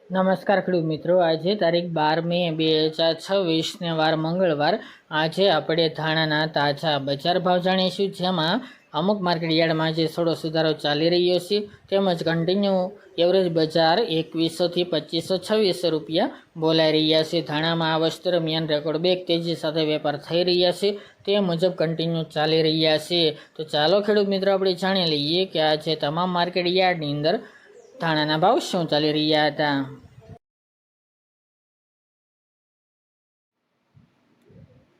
નમસ્કાર ખેડૂત મિત્રો, આજે તારીખ 12 મે 2026 ને વાર મંગળવાર. આજે આપણે ધાણાના તાજા બજાર ભાવ જાણીશું, જેમાં અમુક માર્કેટ યાર્ડમાં જે થોડો સુધારો ચાલી રહ્યો છે, તેમજ કન્ટિન્યુ એવરેજ બજાર 2100 થી 2526 રૂપિયા બોલાઈ રહ્યા છે. ધાણામાં આ વર્ષ દરમિયાન રેકોર્ડ બ્રેક તેજી સાથે વેપાર થઈ રહ્યા છે, તે મુજબ કન્ટિન્યુ ચાલી રહ્યા છે. તો ચાલો ખેડૂત મિત્રો આપણે જાણી લઈએ કે આજે તમામ માર્કેટ યાર્ડની અંદર ધાણાના ભાવ શું ચાલી રહ્યા હતા.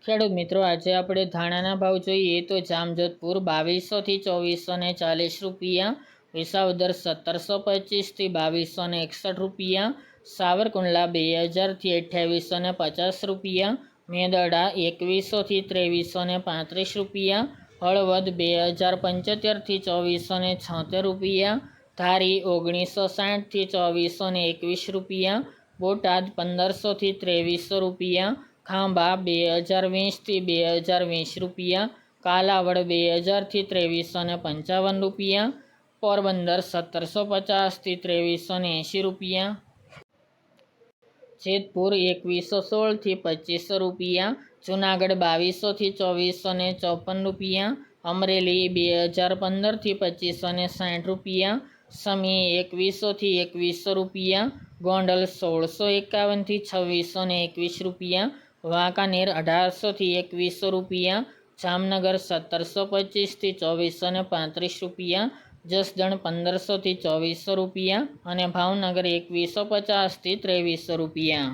ખેડૂત મિત્રો, આજે આપણે ધાણાના ભાવ જોઈએ તો જામજોધપુર 2200 થી 2440 રૂપિયા, વિસાવદર 1725 થી 2261 રૂપિયા, સાવરકુંડલા 2000 થી 2850 રૂપિયા, મેદરડા 2100 થી 2335 રૂપિયા, હળવદ 2075 થી 2476 રૂપિયા, ધારી 1960 થી 2421 રૂપિયા, બોટાદ 1500 થી 2300 રૂપિયા, ખાંભા 2020 થી 2020 રૂપિયા, કાલાવડ 2000 થી 2355 રૂપિયા, પોરબંદર 1750 થી 2380 રૂપિયા, જેતપુર 2116 થી 2500 રૂપિયા, જુનાગઢ 2200 થી 2454 રૂપિયા, અમરેલી 2015 થી 2560 રૂપિયા, સમી 2100 થી 2100 રૂપિયા, ગોંડલ 1651 થી 2621 રૂપિયા, વાંકાનેર 1800 થી 2100 રૂપિયા, જામનગર 1725 થી 2435 રૂપિયા, જસદણ 1500 થી 2400 રૂપિયા અને ભાવનગર 2150 થી 2300 રૂપિયા.